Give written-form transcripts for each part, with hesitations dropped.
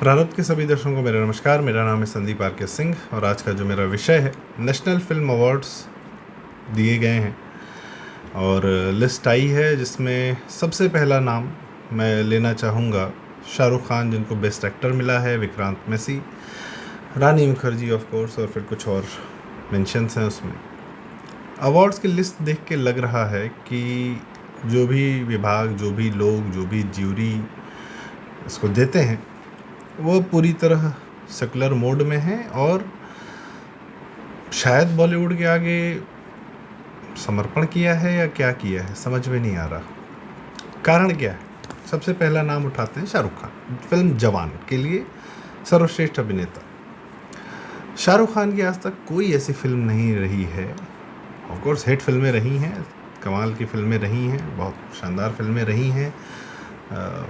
प्रारब्ध के सभी दर्शकों को मेरा नमस्कार। मेरा नाम है संदीप आर के सिंह और आज का जो मेरा विषय है, नेशनल फिल्म अवार्ड्स दिए गए हैं और लिस्ट आई है जिसमें सबसे पहला नाम मैं लेना चाहूँगा शाहरुख खान, जिनको बेस्ट एक्टर मिला है, विक्रांत मैसी, रानी मुखर्जी ऑफ कोर्स, और फिर कुछ और मेंशंस हैं उसमें। अवार्ड्स की लिस्ट देख के लग रहा है कि जो भी विभाग, जो भी लोग, जो भी ज्यूरी इसको देते हैं वो पूरी तरह सेकुलर मोड में है और शायद बॉलीवुड के आगे समर्पण किया है या क्या किया है समझ में नहीं आ रहा। कारण क्या है? सबसे पहला नाम उठाते हैं शाहरुख खान, फिल्म जवान के लिए सर्वश्रेष्ठ अभिनेता। शाहरुख खान की आज तक कोई ऐसी फिल्म नहीं रही है, ऑफ कोर्स हिट फिल्में रही हैं, कमाल की फिल्में रही हैं, बहुत शानदार फिल्में रही हैं,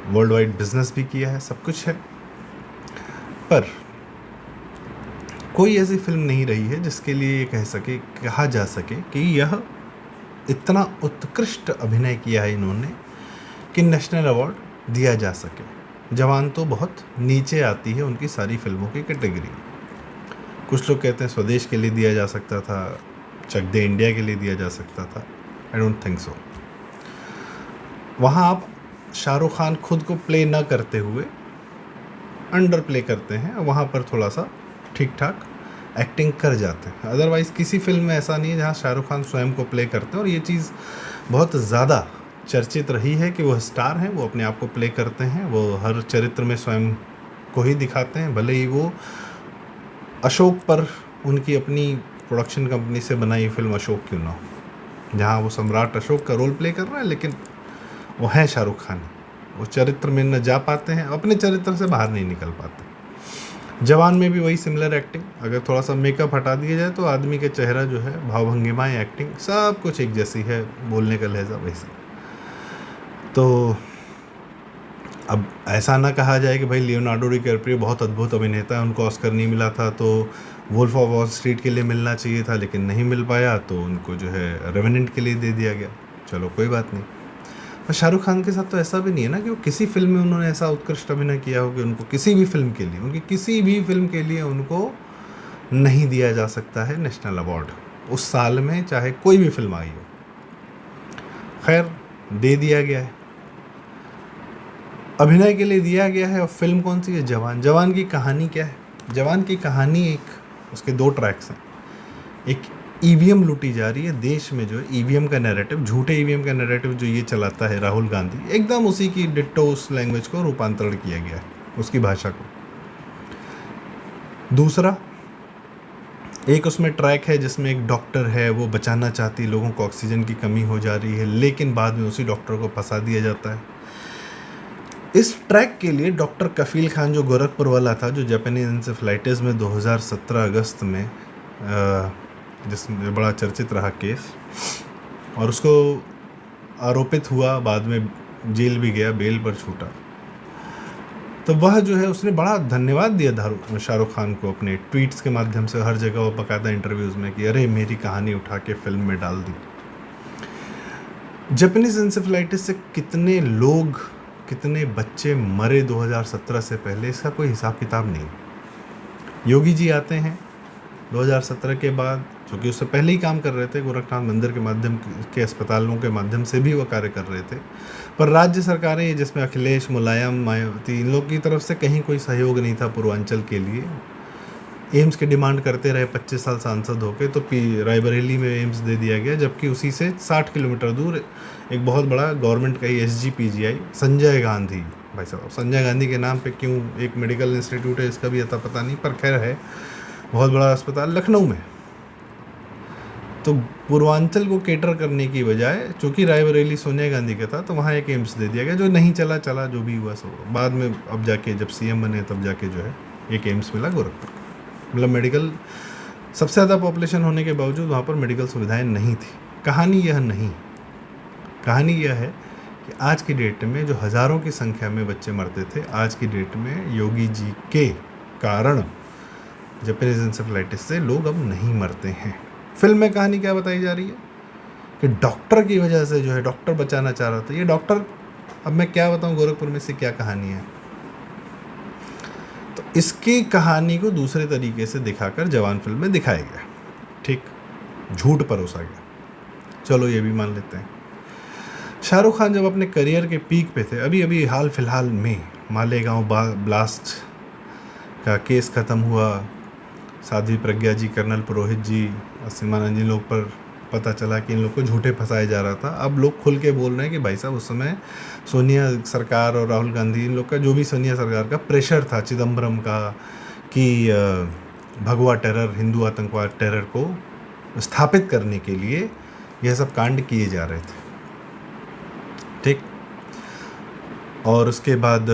वर्ल्ड वाइड बिजनेस भी किया है, सब कुछ है, पर कोई ऐसी फिल्म नहीं रही है जिसके लिए ये कहा जा सके कि यह इतना उत्कृष्ट अभिनय किया है इन्होंने कि नेशनल अवार्ड दिया जा सके। जवान तो बहुत नीचे आती है उनकी सारी फिल्मों की कैटेगरी। कुछ लोग कहते हैं स्वदेश के लिए दिया जा सकता था, चक दे इंडिया के लिए दिया जा सकता था। I don't think so. वहाँ आप शाहरुख खान खुद को प्ले ना करते हुए अंडर प्ले करते हैं, वहाँ पर थोड़ा सा ठीक ठाक एक्टिंग कर जाते हैं। अदरवाइज़ किसी फिल्म में ऐसा नहीं है जहाँ शाहरुख खान स्वयं को प्ले करते हैं, और ये चीज़ बहुत ज़्यादा चर्चित रही है कि वो स्टार हैं, वो अपने आप को प्ले करते हैं, वो हर चरित्र में स्वयं को ही दिखाते हैं, भले ही वो अशोक पर उनकी अपनी प्रोडक्शन कंपनी से बनाई फिल्म अशोक क्यों ना हो, जहाँ वो सम्राट अशोक का रोल प्ले कर रहा है, लेकिन वो हैं शाहरुख खान, वो चरित्र में न जा पाते हैं, अपने चरित्र से बाहर नहीं निकल पाते। जवान में भी वही सिमिलर एक्टिंग, अगर थोड़ा सा मेकअप हटा दिया जाए तो आदमी के चेहरा जो है, भावभंगिमाएँ, एक्टिंग सब कुछ एक जैसी है, बोलने का लहजा वैसा। तो अब ऐसा ना कहा जाए कि भाई लियोनार्डो डिकैप्रियो बहुत अद्भुत अभिनेता है, उनको ऑस्कर नहीं मिला था तो वुल्फ ऑफ वॉल स्ट्रीट के लिए मिलना चाहिए था, लेकिन नहीं मिल पाया तो उनको जो है रेवेनेंट के लिए दे दिया गया। चलो कोई बात नहीं। पर शाहरुख खान के साथ तो ऐसा भी नहीं है ना कि वो किसी फिल्म में उन्होंने ऐसा उत्कृष्ट अभिनय किया हो कि उनको किसी भी फिल्म के लिए, उनकी किसी भी फिल्म के लिए उनको नहीं दिया जा सकता है नेशनल अवार्ड उस साल में, चाहे कोई भी फिल्म आई हो। खैर, दे दिया गया है, अभिनय के लिए दिया गया है। और फिल्म कौन सी है? जवान। जवान की कहानी क्या है? जवान की कहानी उसके 2 ट्रैक्स हैं। एक ईवीएम लूटी जा रही है देश में, जो है ईवीएम का नैरेटिव, झूठे ईवीएम का नैरेटिव जो ये चलाता है राहुल गांधी, एकदम उसी की डिट्टो उस लैंग्वेज को रूपांतरण किया गया है, उसकी भाषा को। दूसरा एक उसमें ट्रैक है जिसमें एक डॉक्टर है, वो बचाना चाहती है, लोगों को ऑक्सीजन की कमी हो जा रही है, लेकिन बाद में उसी डॉक्टर को फंसा दिया जाता है। इस ट्रैक के लिए डॉक्टर कफील खान, जो गोरखपुर वाला था, जो जापानीज एंसेफेलाइटिस में 2017 अगस्त में जिसमें बड़ा चर्चित रहा केस, और उसको आरोपित हुआ, बाद में जेल भी गया, बेल पर छूटा, तो वह जो है उसने बड़ा धन्यवाद दिया शाहरुख खान को अपने ट्वीट्स के माध्यम से, हर जगह वो बाकायदा इंटरव्यूज़ में, कि अरे मेरी कहानी उठा के फिल्म में डाल दी। जापानीज एंसेफेलाइटिस से कितने लोग, कितने बच्चे मरे 2017 से पहले, इसका कोई हिसाब किताब नहीं। योगी जी आते हैं 2017 के बाद, जो कि उससे पहले ही काम कर रहे थे, गोरखनाथ मंदिर के माध्यम के अस्पतालों के माध्यम से भी वो कार्य कर रहे थे, पर राज्य सरकारें, जिसमें अखिलेश, मुलायम, मायावती, इन लोग की तरफ से कहीं कोई सहयोग नहीं था पूर्वांचल के लिए। एम्स की डिमांड करते रहे, 25 साल सांसद होके, तो रायबरेली में एम्स दे दिया गया, जबकि उसी से 60 किलोमीटर दूर एक बहुत बड़ा गवर्नमेंट का ही SGPGI, संजय गांधी, भाई साहब संजय गांधी के नाम पे क्यों एक मेडिकल इंस्टीट्यूट है, इसका भी अता पता नहीं, पर खैर है, बहुत बड़ा अस्पताल लखनऊ में। तो पूर्वांचल को केटर करने की बजाय, चूँकि रायबरेली सोनिया गांधी का था, तो वहाँ एक एम्स दे दिया गया, जो नहीं चला, जो भी हुआ सो। बाद में अब जाके जब CM बने तब जाके जो है एक एम्स मिला गोरखपुर। मतलब मेडिकल, सबसे ज़्यादा पॉपुलेशन होने के बावजूद वहाँ पर मेडिकल सुविधाएं नहीं थी। कहानी यह नहीं, कहानी यह है कि आज की डेट में जो हज़ारों की संख्या में बच्चे मरते थे, आज की डेट में योगी जी के कारण जापानीज एंसेफेलाइटिस से लोग अब नहीं मरते हैं। फिल्म में कहानी क्या बताई जा रही है कि डॉक्टर की वजह से जो है, डॉक्टर बचाना चाह रहा था। ये डॉक्टर, अब मैं क्या बताऊं गोरखपुर में से क्या कहानी है। इसकी कहानी को दूसरे तरीके से दिखाकर जवान फिल्म में दिखाया गया, ठीक, झूठ परोसा गया, चलो ये भी मान लेते हैं। शाहरुख खान जब अपने करियर के पीक पे थे, अभी अभी हाल फिलहाल में मालेगांव ब्लास्ट का केस ख़त्म हुआ, साध्वी प्रज्ञा जी, कर्नल पुरोहित जी, सीमानंद जी लोग पर पता चला कि इन लोग को झूठे फंसाया जा रहा था। अब लोग खुल के बोल रहे हैं कि भाई साहब उस समय सोनिया सरकार और राहुल गांधी इन लोग का, जो भी सोनिया सरकार का प्रेशर था चिदम्बरम का कि भगवा टेरर, हिंदू आतंकवाद टेरर को स्थापित करने के लिए यह सब कांड किए जा रहे थे, ठीक। और उसके बाद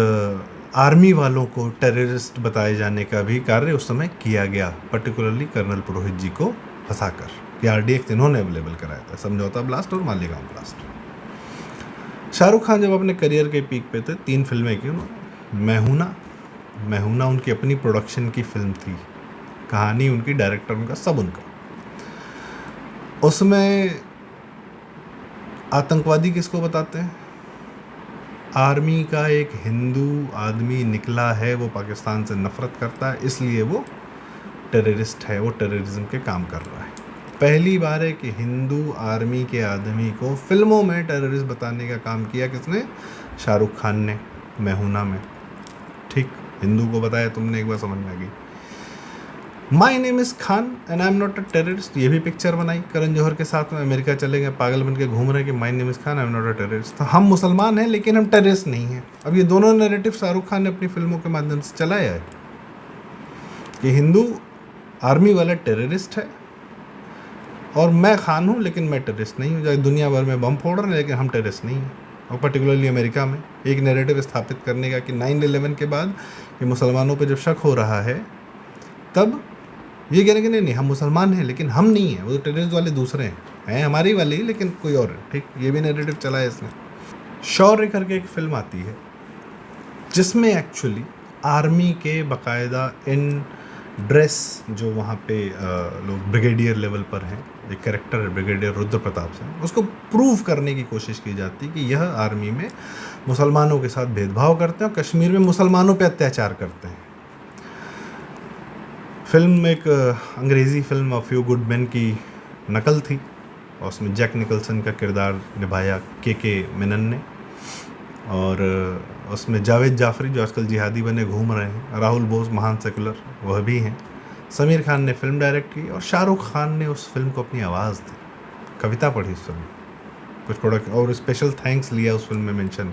आर्मी वालों को टेररिस्ट बताए जाने का भी कार्य उस समय किया गया, पर्टिकुलरली कर्नल पुरोहित जी को फंसाकर, कि RDX इन्होंने अवेलेबल कराया था, समझौता ब्लास्ट और मालेगांव ब्लास्ट। शाहरुख खान जब अपने करियर के पीक पे थे, 3 फिल्में की उन्होंने। मैहूना उनकी अपनी प्रोडक्शन की फिल्म थी, कहानी उनकी, डायरेक्टर उनका, सब उनका। उसमें आतंकवादी किसको बताते हैं? आर्मी का एक हिंदू आदमी निकला है, वो पाकिस्तान से नफरत करता है, इसलिए वो टेररिस्ट है, वो टेररिज्म के काम कर रहा है। पहली बार है कि हिंदू आर्मी के आदमी को फिल्मों में टेररिस्ट बताने का काम किया किसने? शाहरुख खान ने, मैहूना में, ठीक। हिंदू को बताया तुमने, एक बार समझ में आ गई। My name is Khan and I am not a terrorist, ये भी पिक्चर बनाई करण जौहर के साथ में, अमेरिका चले गए, पागल बन के घूम रहे हैं कि my name is Khan, I am not a terrorist. तो हम मुसलमान हैं लेकिन हम टेररिस्ट नहीं हैं। अब ये दोनों नैरेटिव शाहरुख खान ने अपनी फिल्मों के माध्यम से चलाया है कि हिंदू आर्मी वाला टेररिस्ट है और मैं खान हूँ लेकिन मैं टेररिस्ट नहीं हूँ। जब दुनिया भर में बम फोड़ रहे हैं लेकिन हम टेररिस्ट नहीं हैं। और पर्टिकुलरली अमेरिका में एक नैरेटिव स्थापित करने का कि 9/11 के बाद कि मुसलमानों पर जब शक हो रहा है, तब ये कहने कि नहीं हम मुसलमान हैं लेकिन हम नहीं हैं, वो तो टेररिस्ट वाले दूसरे हैं हमारी वाले ही, लेकिन कोई और है, ठीक। ये भी नैरेटिव चला है इसने। शौर्य करके एक फिल्म आती है जिसमें एक्चुअली आर्मी के बाकायदा इन ड्रेस, जो वहाँ पे लोग ब्रिगेडियर लेवल पर हैं, एक कैरेक्टर है ब्रिगेडियर रुद्र प्रताप सिंह, उसको प्रूव करने की कोशिश की जाती है कि यह आर्मी में मुसलमानों के साथ भेदभाव करते हैं और कश्मीर में मुसलमानों पे अत्याचार करते हैं। फिल्म एक अंग्रेज़ी film of few good man की नकल थी और उसमें जैक निकलसन का किरदार निभाया के मेनन ने, और उसमें जावेद जाफरी जो आजकल जिहादी बने घूम रहे हैं, राहुल बोस महान सेकुलर वह भी हैं, समीर खान ने फिल्म डायरेक्ट की और शाहरुख खान ने उस फिल्म को अपनी आवाज़ दी। कविता पढ़ी उस फिल्म, कुछ प्रोडक्ट और स्पेशल थैंक्स लिया उस फिल्म में मेंशन।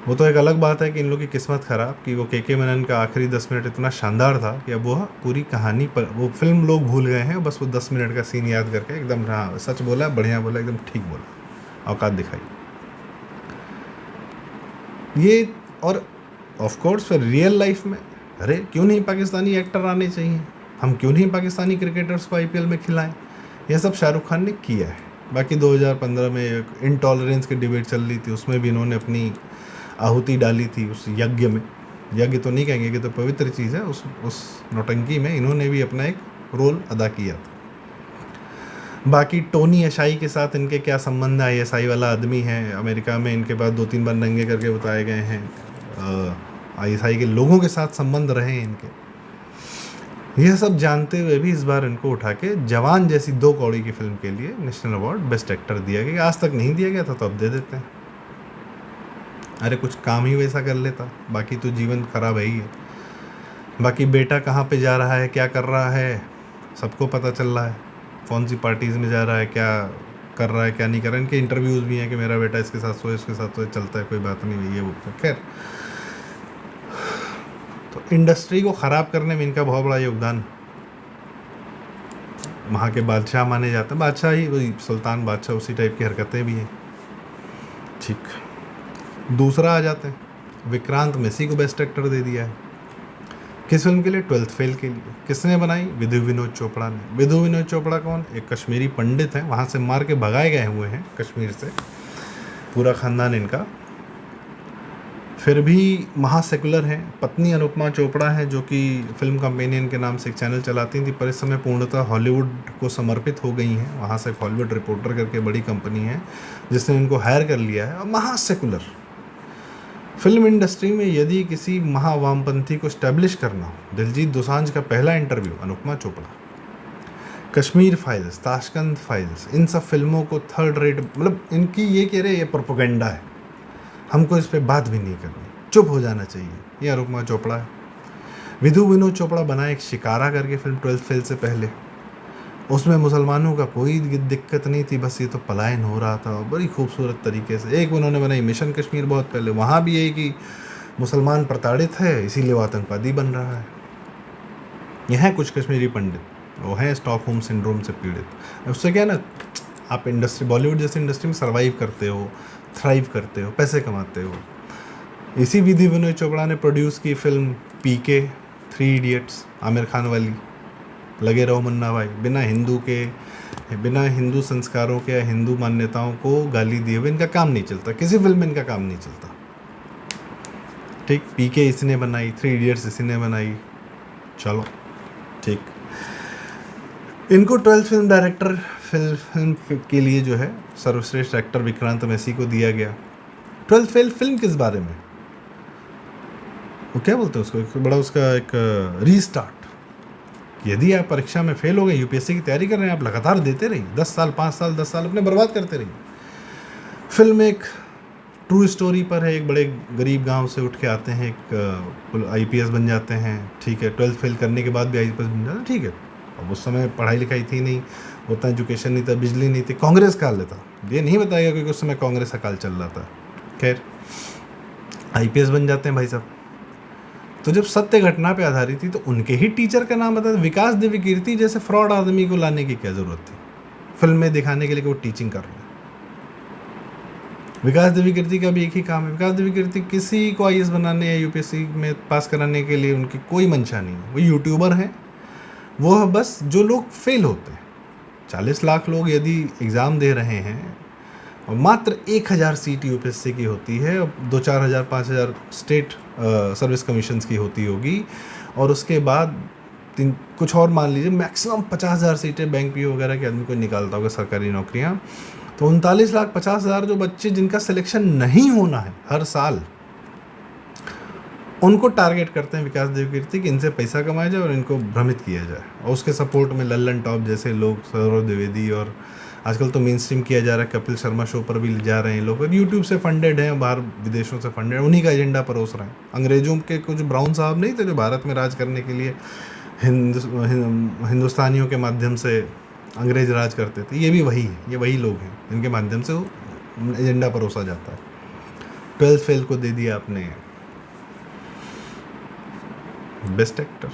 वो तो एक अलग बात है कि इन लोगों की किस्मत ख़राब कि वो के मेनन का आखिरी 10 मिनट इतना शानदार था कि अब वो पूरी कहानी पर, वो फिल्म लोग भूल गए हैं, बस वो 10 मिनट का सीन याद करके एकदम हाँ सच बोला, बढ़िया बोला, एकदम ठीक बोला, औकात दिखाई ये। और ऑफ कोर्स फिर रियल लाइफ में, अरे क्यों नहीं पाकिस्तानी एक्टर आने चाहिए, हम क्यों नहीं पाकिस्तानी क्रिकेटर्स को IPL में खिलाएं, यह सब शाहरुख खान ने किया है। बाकी 2015 में एक इंटॉलरेंस की डिबेट चल रही थी, उसमें भी इन्होंने अपनी आहुति डाली थी उस यज्ञ में। यज्ञ तो नहीं कहेंगे कि तो पवित्र चीज़ है, उस नौटंकी में इन्होंने भी अपना एक रोल अदा किया था। बाकी टोनी अशाई के साथ इनके क्या संबंध है? ISI वाला आदमी है अमेरिका में, इनके बाद 2-3 बार नंगे करके बताए गए हैं। ISI के लोगों के साथ संबंध रहे हैं इनके। यह सब जानते हुए भी इस बार इनको उठा के जवान जैसी 2 कौड़ी की फिल्म के लिए नेशनल अवार्ड बेस्ट एक्टर दिया गया। आज तक नहीं दिया गया था तो अब दे देते हैं। अरे कुछ काम ही वैसा कर लेता, बाकी तो जीवन खराब है ही है। बाकी बेटा कहाँ पे जा रहा है, क्या कर रहा है, सबको पता चल रहा है, कौन सी पार्टीज़ में जा रहा है, क्या कर रहा है, क्या नहीं कर रहा है। इनके इंटरव्यूज़ भी हैं कि मेरा बेटा इसके साथ सोए, इसके साथ सोए, चलता है, कोई बात नहीं, ये वो। खैर, तो इंडस्ट्री को ख़राब करने में इनका बहुत बड़ा योगदान। वहाँ के बादशाह माने जाते हैं, बादशाह ही, वही सुल्तान बादशाह, उसी टाइप की हरकतें भी हैं, ठीक। दूसरा आ जाते हैं, विक्रांत मेसी को बेस्ट एक्टर दे दिया है। किस फिल्म के लिए? 12th फेल के लिए। किसने बनाई? विधु विनोद चोपड़ा ने। विधु विनोद चोपड़ा कौन? एक कश्मीरी पंडित हैं, वहाँ से मार के भगाए गए हुए हैं कश्मीर से, पूरा ख़ानदान इनका। फिर भी महासेकुलर हैं। पत्नी अनुपमा चोपड़ा है जो कि फिल्म कंपेनियन के नाम से एक चैनल चलाती थी, पर इस समय पूर्णतः हॉलीवुड को समर्पित हो गई हैं। वहाँ से हॉलीवुड रिपोर्टर करके बड़ी कंपनी है जिसने इनको हायर कर लिया है, और महासेकुलर। फिल्म इंडस्ट्री में यदि किसी महावामपंथी को स्टैब्लिश करना हो, दिलजीत दोसांझ का पहला interview Anupama Chopra, Kashmir files, Tashkent files, इन सब फिल्मों को थर्ड रेट, मतलब इनकी ये कह रहे ये प्रोपोगेंडा है, हमको इस पे बात भी नहीं करनी, चुप हो जाना चाहिए, ये अनुपमा चोपड़ा है। विधु विनोद चोपड़ा बना एक शिकारा करके फिल्म 12th फेल से पहले, उसमें मुसलमानों का कोई दिक्कत नहीं थी, बस ये तो पलायन हो रहा था बड़ी खूबसूरत तरीके से। एक उन्होंने बनाई मिशन कश्मीर बहुत पहले, वहाँ भी यही कि मुसलमान प्रताड़ित है इसीलिए वो आतंकवादी बन रहा है। यह हैं कुछ कश्मीरी पंडित, वो हैं स्टॉकहोम सिंड्रोम से पीड़ित। उससे क्या है ना, आप इंडस्ट्री, बॉलीवुड जैसी इंडस्ट्री में सर्वाइव करते हो, थ्राइव करते हो, पैसे कमाते हो। इसी विधि विनोद चोपड़ा ने प्रोड्यूस की फिल्म पीके, 3 इडियट्स, आमिर खान वाली, लगे रहो मुन्ना भाई, बिना हिंदू संस्कारों के या हिंदू मान्यताओं को गाली दिए हुए इनका काम नहीं चलता, किसी फिल्म में इनका काम नहीं चलता। ठीक, पीके इसने बनाई, 3 इडियट्स इसी ने बनाई, चलो ठीक। इनको 12th फिल्म डायरेक्टर फिल्म के लिए जो है सर्वश्रेष्ठ एक्टर विक्रांत मैसी को दिया गया। 12th फेल फिल्म किस बारे में, वो क्या बोलते हैं उसको, एक बड़ा उसका एक रीस्टार्ट। यदि आप परीक्षा में फेल हो गए, यूपीएससी की तैयारी कर रहे हैं, आप लगातार देते रहिए, 10 साल 5 साल 10 साल अपने बर्बाद करते रहिए। फिल्म एक ट्रू स्टोरी पर है, एक बड़े गरीब गांव से उठ के आते हैं, एक आईपीएस बन जाते हैं, ठीक है। 12th फेल करने के बाद भी आईपीएस बन जाते हैं, ठीक है। अब उस समय पढ़ाई लिखाई थी नहीं, उतना एजुकेशन नहीं था, बिजली नहीं थी, कांग्रेस काल था, ये नहीं बताएगा क्योंकि उस समय कांग्रेस का काल चल रहा था। खैर, आईपीएस बन जाते हैं भाई साहब। तो जब सत्य घटना पे आधारित थी तो उनके ही टीचर का नाम बता, विकास देवी कीर्ति जैसे फ्रॉड आदमी को लाने की क्या जरूरत थी फिल्म में दिखाने के लिए कि वो टीचिंग कर रहे हैं। विकास देवी कीर्ति का भी एक ही काम है, विकास देवी कीर्ति किसी को आईएएस बनाने या यूपीएससी में पास कराने के लिए उनकी कोई मंशा नहीं है। वो यूट्यूबर हैं, वो बस जो लोग फेल होते हैं, 40 लाख लोग यदि एग्ज़ाम दे रहे हैं और मात्र 1000 सीट यूपीएससी की होती है, 2-4 हज़ार 5,000 स्टेट सर्विस कमीशंस की होती होगी, और उसके बाद कुछ और मान लीजिए मैक्सिमम 50,000 सीटें बैंक पीओ वगैरह के आदमी को निकालता होगा सरकारी नौकरियां। तो 39,50,000 जो बच्चे जिनका सिलेक्शन नहीं होना है हर साल, उनको टारगेट करते हैं विकास देव कीर्ति कि इनसे पैसा कमाया जाए और इनको भ्रमित किया जाए। और उसके सपोर्ट में लल्लन टॉप जैसे लोग, सौरभ द्विवेदी, और आजकल तो मेन स्ट्रीम किया जा रहा है, कपिल शर्मा शो पर भी जा रहे हैं लोग, और यूट्यूब से फंडेड हैं, बाहर विदेशों से फंडेड, उन्हीं का एजेंडा परोस रहे हैं। अंग्रेजों के कुछ ब्राउन साहब नहीं थे जो भारत में राज करने के लिए हिंदुस्तानियों के माध्यम से अंग्रेज राज करते थे, ये भी वही है, ये वही लोग हैं जिनके माध्यम से वो एजेंडा परोसा जाता है। 12th फेल को दे दिया आपने बेस्ट एक्टर,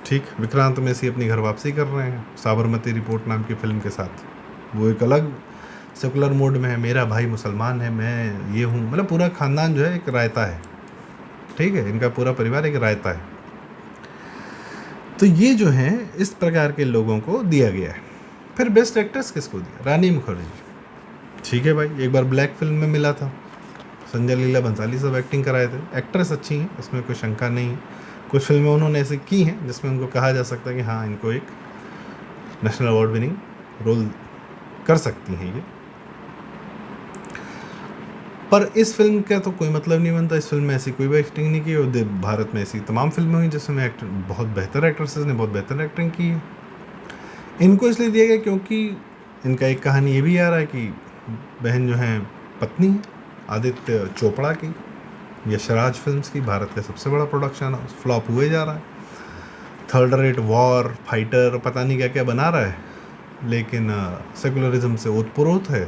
ठीक। विक्रांत मैसी अपनी घर वापसी कर रहे हैं साबरमती रिपोर्ट नाम की फिल्म के साथ। वो एक अलग सेकुलर मोड में है, मेरा भाई मुसलमान है, मैं ये हूँ, मतलब पूरा खानदान जो है एक रायता है, ठीक है, इनका पूरा परिवार एक रायता है। तो ये जो है इस प्रकार के लोगों को दिया गया है। फिर बेस्ट एक्ट्रेस किसको दिया, रानी मुखर्जी, ठीक है भाई, एक बार ब्लैक फिल्म में मिला था, संजय लीला भंसाली सब एक्टिंग कराए थे, एक्ट्रेस अच्छी हैं, इसमें कोई शंका नहीं है। कुछ फिल्में उन्होंने ऐसे की हैं जिसमें उनको कहा जा सकता है कि हाँ, इनको एक नेशनल अवार्ड विनिंग रोल कर सकती हैं ये। पर इस फिल्म का तो कोई मतलब नहीं बनता, इस फिल्म में ऐसी कोई भी एक्टिंग नहीं की, और भारत में ऐसी तमाम फिल्में हुई जिसमें एक्टर बहुत बेहतर एक्ट्रेसेस ने बहुत बेहतर एक्टिंग की है। इनको इसलिए दिया गया क्योंकि इनका एक कहानी ये भी आ रहा है कि बहन जो है पत्नी है आदित्य चोपड़ा की, यशराज फिल्म्स की, भारत का सबसे बड़ा प्रोडक्शन हाउस, फ्लॉप हुए जा रहा है, थर्ड रेट वॉर फाइटर पता नहीं क्या क्या बना रहा है, लेकिन सेकुलरिज्म से ओतप्रोत है।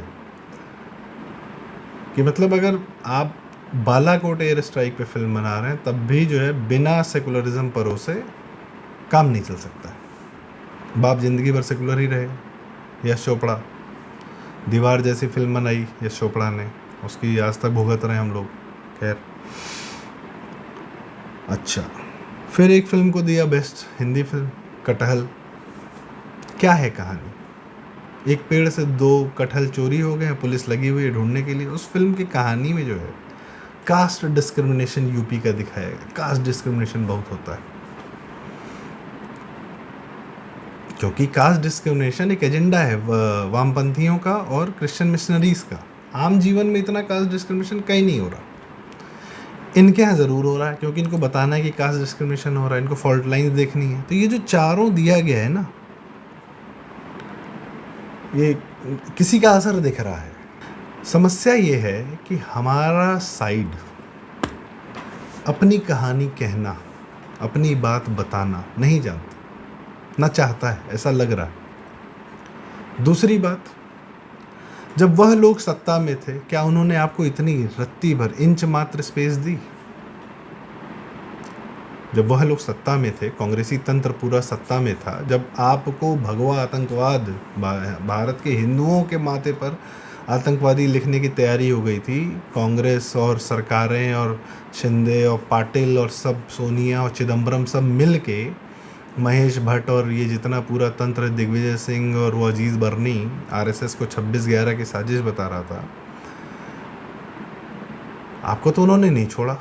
कि मतलब अगर आप बालाकोट एयर स्ट्राइक पे फिल्म बना रहे हैं तब भी जो है बिना सेकुलरिज्म परोसे काम नहीं चल सकता है। बाप जिंदगी भर सेकुलर ही रहे, यश चोपड़ा, दीवार जैसी फिल्म बनाई यश चोपड़ा ने, उसकी आज तक भुगत रहे हैं हम लोग। खैर, अच्छा, फिर एक फिल्म को दिया बेस्ट हिंदी फिल्म, कटहल। क्या है कहानी, एक पेड़ से 2 कटहल चोरी हो गए हैं, पुलिस लगी हुई है ढूंढने के लिए। उस फिल्म की कहानी में जो है कास्ट डिस्क्रिमिनेशन यूपी का दिखाया गया। कास्ट डिस्क्रिमिनेशन बहुत होता है क्योंकि कास्ट डिस्क्रिमिनेशन एक एजेंडा है वामपंथियों का और क्रिश्चियन मिशनरीज का। आम जीवन में इतना कास्ट डिस्क्रिमिनेशन कहीं नहीं हो रहा। इनके यहाँ ज़रूर हो रहा है क्योंकि इनको बताना है कि कास्ट डिस्क्रिमिनेशन हो रहा है, इनको फॉल्ट लाइन्स देखनी है। तो ये जो चारों दिया गया है ना, ये किसी का असर दिख रहा है। समस्या ये है कि हमारा साइड अपनी कहानी कहना, अपनी बात बताना नहीं जानता, ना चाहता है, ऐसा लग रहा है। दूसरी बात, जब वह लोग सत्ता में थे, क्या उन्होंने आपको इतनी रत्ती भर इंच मात्र स्पेस दी? जब वह लोग सत्ता में थे, कांग्रेसी तंत्र पूरा सत्ता में था, जब आपको भगवा आतंकवाद, भारत के हिंदुओं के माथे पर आतंकवादी लिखने की तैयारी हो गई थी, कांग्रेस और सरकारें और शिंदे और पाटिल और सब, सोनिया और चिदम्बरम सब मिल के, महेश भट्ट और ये जितना पूरा तंत्र, दिग्विजय सिंह और वो अजीज बर्नी आरएसएस को 26/11 की साजिश बता रहा था, आपको तो उन्होंने नहीं छोड़ा।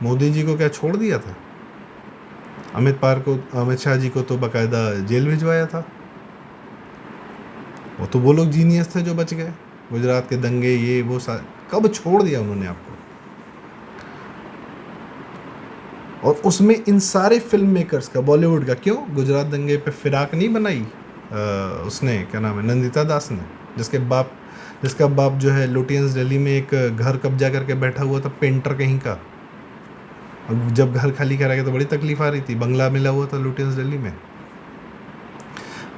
मोदी जी को क्या छोड़ दिया था? अमित शाह जी को तो बाकायदा जेल भिजवाया था। वो लोग जीनियस थे जो बच गए। गुजरात के दंगे, ये वो कब छोड़ दिया उन्होंने आपको? और उसमें इन सारे फिल्म मेकर्स का, बॉलीवुड का, क्यों गुजरात दंगे पे फिराक नहीं बनाई उसने, क्या नाम है, नंदिता दास ने, जिसका बाप जो है लुटियंस दिल्ली में एक घर कब्जा करके बैठा हुआ था, पेंटर कहीं का। जब घर खाली कराया तो बड़ी तकलीफ आ रही थी, बंगला मिला हुआ था लुटियंस दिल्ली में।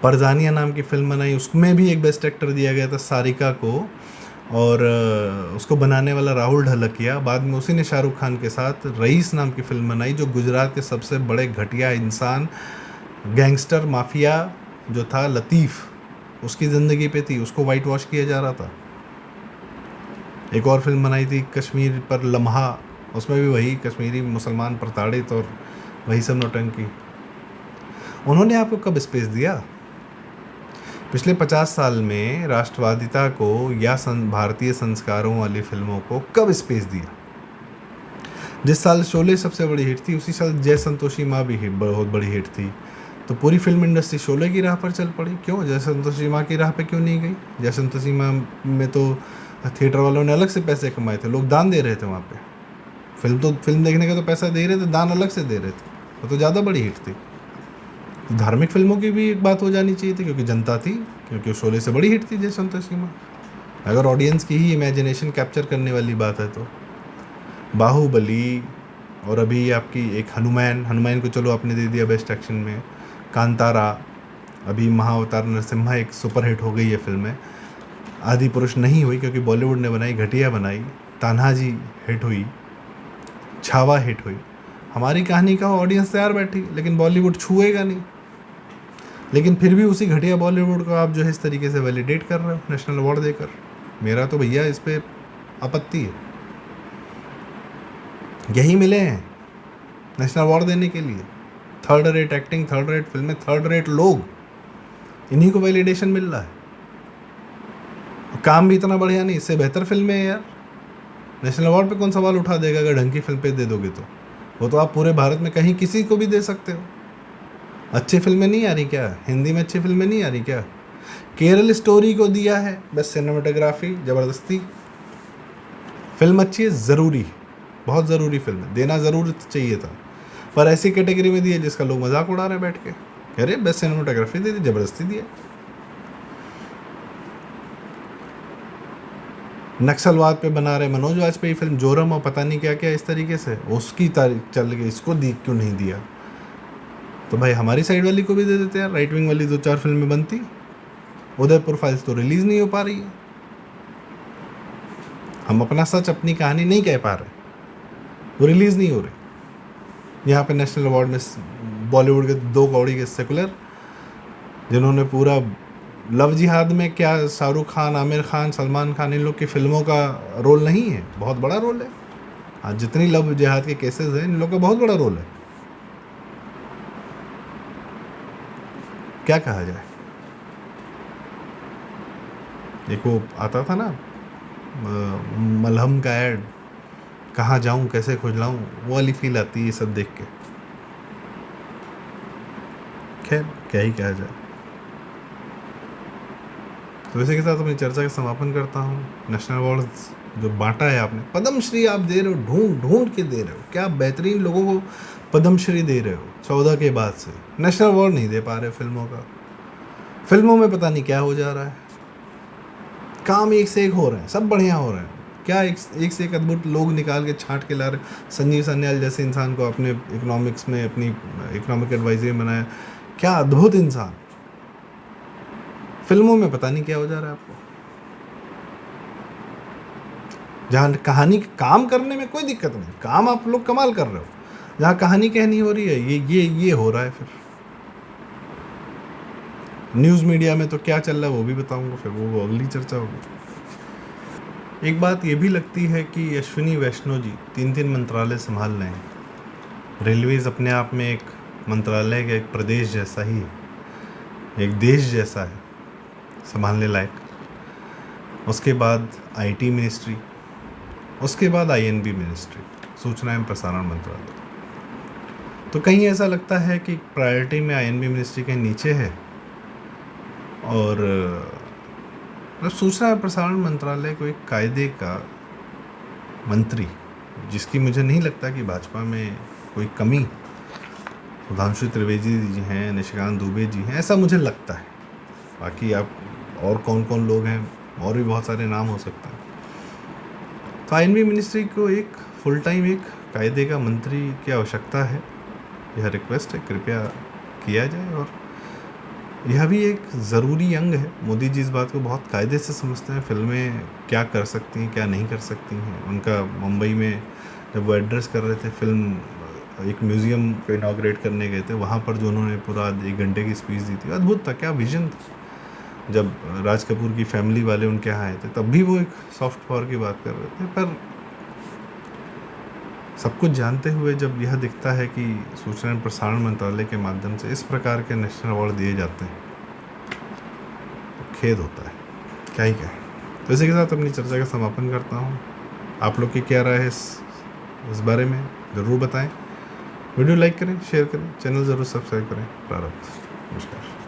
परजानिया नाम की फिल्म बनाई, उसमें भी एक बेस्ट एक्टर दिया गया था सारिका को, और उसको बनाने वाला राहुल ढलकिया। बाद में उसी ने शाहरुख खान के साथ रईस नाम की फिल्म बनाई, जो गुजरात के सबसे बड़े घटिया इंसान, गैंगस्टर माफिया जो था लतीफ़, उसकी ज़िंदगी पे थी, उसको वाइट वॉश किया जा रहा था। एक और फिल्म बनाई थी कश्मीर पर लम्हा, उसमें भी वही कश्मीरी मुसलमान प्रताड़ित और वही सब नौटंकी। उन्होंने आपको कब स्पेस दिया? पिछले 50 साल में राष्ट्रवादिता को या भारतीय संस्कारों वाली फिल्मों को कब स्पेस दिया? जिस साल शोले सबसे बड़ी हिट थी, उसी साल जय संतोषी माँ भी बहुत बड़ी हिट थी। तो पूरी फिल्म इंडस्ट्री शोले की राह पर चल पड़ी। क्यों जय संतोषी माँ की राह पे क्यों नहीं गई? जय संतोषी माँ में तो थिएटर वालों ने अलग से पैसे कमाए थे, लोग दान दे रहे थे वहाँ पे। फिल्म देखने का तो पैसा दे रहे थे, दान अलग से दे रहे थे, वो तो ज़्यादा बड़ी हिट थी। तो धार्मिक फिल्मों की भी एक बात हो जानी चाहिए थी, क्योंकि जनता थी, क्योंकि शोले से बड़ी हिट थी जय संतोषी माँ। अगर ऑडियंस की ही इमेजिनेशन कैप्चर करने वाली बात है तो बाहुबली, और अभी आपकी एक हनुमान को चलो आपने दे दिया बेस्ट एक्शन में, कांतारा, अभी महाअवतार नरसिम्हा एक सुपर हिट हो गई है फिल्म। आदि पुरुष नहीं हुई क्योंकि बॉलीवुड ने बनाई, घटिया बनाई। तान्हाजी हिट हुई, छावा हिट हुई। हमारी कहानी का ऑडियंस तैयार बैठी, लेकिन बॉलीवुड छुएगा नहीं। लेकिन फिर भी उसी घटिया बॉलीवुड को आप जो है इस तरीके से वैलिडेट कर रहे हो नेशनल अवार्ड देकर। मेरा तो भैया इस पर आपत्ति है। यही मिले हैं नेशनल अवार्ड देने के लिए, third rate acting, third rate फिल्में, थर्ड रेट लोग, इन्हीं को वैलिडेशन मिल रहा है। काम भी इतना बढ़िया नहीं, इससे बेहतर फिल्में हैं यार। नेशनल अवार्ड पे कौन सवाल उठा देगा अगर ढंग की फिल्म पे दे दोगे तो? वो तो आप पूरे भारत में कहीं किसी को भी दे सकते हो। अच्छी फिल्में नहीं आ रही क्या? हिंदी में अच्छी फिल्में नहीं आ रही क्या? केरल स्टोरी को दिया है बेस्ट सिनेमाटोग्राफी, ज़बरदस्ती। फिल्म अच्छी है, ज़रूरी, बहुत ज़रूरी फिल्म है, देना ज़रूर चाहिए था, पर ऐसी कैटेगरी में दिया जिसका लोग मजाक उड़ा रहे हैं बैठ के, कह रहे बेस्ट सिनेमाटोग्राफी दे दी, ज़बरदस्ती दिया। नक्सलवाद पे बना रहे मनोज वाजपेयी फिल्म जोरम और पता नहीं क्या क्या, इस तरीके से उसकी तारीख चल गई, इसको क्यों नहीं दिया? तो भाई हमारी साइड वाली को भी दे देते यार। राइट विंग वाली 2-4 फिल्में बनती। उदयपुर फाइल्स तो रिलीज़ नहीं हो पा रही है। हम अपना सच, अपनी कहानी नहीं कह पा रहे, वो रिलीज़ नहीं हो रही। यहाँ पे नेशनल अवार्ड में बॉलीवुड के 2 कौड़ी के सेकुलर, जिन्होंने पूरा लव जिहाद में, क्या शाहरुख खान, आमिर खान, सलमान खान, इन लोग की फिल्मों का रोल नहीं है? बहुत बड़ा रोल है। आज जितनी लव जिहाद के केसेस हैं, इन लोग का बहुत बड़ा रोल है। क्या कहा जाए? एक वो आता था ना मलहम का ऐड, कहाँ जाऊँ कैसे खुजलाऊँ, वो वाली फील आती है ये सब देख के। खैर क्या ही कहा जाए। तो इसी के साथ अपनी चर्चा का समापन करता हूँ। नेशनल अवार्ड्स जो बांटा है आपने, पद्मश्री आप दे रहे हो, ढूंढ ढूंढ के दे रहे हो, क्या बेहतरीन लोगों को पद्मश्री दे रहे हो 14 के बाद से। नेशनल अवार्ड नहीं दे पा रहे फिल्मों का। फिल्मों में पता नहीं क्या हो जा रहा है, काम एक से एक हो रहे हैं, सब बढ़िया हो रहे हैं, क्या एक से एक अद्भुत लोग निकाल के छांट के ला रहे। संजीव सान्याल जैसे इंसान को अपने इकोनॉमिक्स में अपनी इकोनॉमिक एडवाइजरी में बनाया, क्या अद्भुत इंसान। फिल्मों में पता नहीं क्या हो जा रहा है आपको। जहाँ कहानी काम करने में कोई दिक्कत नहीं, काम आप लोग कमाल कर रहे हो, जहाँ कहानी कहनी हो रही है ये हो रहा है। फिर न्यूज़ मीडिया में तो क्या चल रहा है वो भी बताऊंगा, फिर वो अगली चर्चा होगी। एक बात ये भी लगती है कि अश्विनी वैष्णव जी 3 मंत्रालय संभाल रहे हैं। रेलवेज़ अपने आप में एक मंत्रालय का एक प्रदेश जैसा ही है, एक देश जैसा है, संभालने लायक। उसके बाद IT मिनिस्ट्री, उसके बाद INB मिनिस्ट्री, सूचना एवं प्रसारण मंत्रालय। तो कहीं ऐसा लगता है कि प्रायोरिटी में INB मिनिस्ट्री के नीचे है, और सूचना एवं प्रसारण मंत्रालय को एक कायदे का मंत्री, जिसकी मुझे नहीं लगता कि भाजपा में कोई कमी, सुधांशु त्रिवेदी जी हैं, निशिकांत दुबे जी हैं, ऐसा मुझे लगता है। बाकी आप और कौन कौन लोग हैं, और भी बहुत सारे नाम हो सकते हैं। तो INB मिनिस्ट्री को एक फुल टाइम एक कायदे का मंत्री की आवश्यकता है। यह रिक्वेस्ट है, कृपया किया जाए। और यह भी एक ज़रूरी अंग है। मोदी जी इस बात को बहुत कायदे से समझते हैं, फिल्में क्या कर सकती हैं क्या नहीं कर सकती हैं। उनका मुंबई में जब वो एड्रेस कर रहे थे, फिल्म एक म्यूज़ियम को इनाग्रेट करने गए थे, वहाँ पर जो उन्होंने पूरा 1 घंटे की स्पीच दी थी, अद्भुत था, क्या विजन था। जब राज कपूर की फैमिली वाले उनके यहाँ आए थे, तब भी वो एक सॉफ्ट पावर की बात कर रहे थे। पर सब कुछ जानते हुए जब यह दिखता है कि सूचना एवं प्रसारण मंत्रालय के माध्यम से इस प्रकार के नेशनल अवार्ड दिए जाते हैं, तो खेद होता है, क्या ही कहें। तो इसी के साथ अपनी चर्चा का समापन करता हूँ। आप लोग की क्या राय है इस बारे में, ज़रूर बताएं। वीडियो लाइक करें, शेयर करें, चैनल ज़रूर सब्सक्राइब करें। प्रारब्ध। नमस्कार।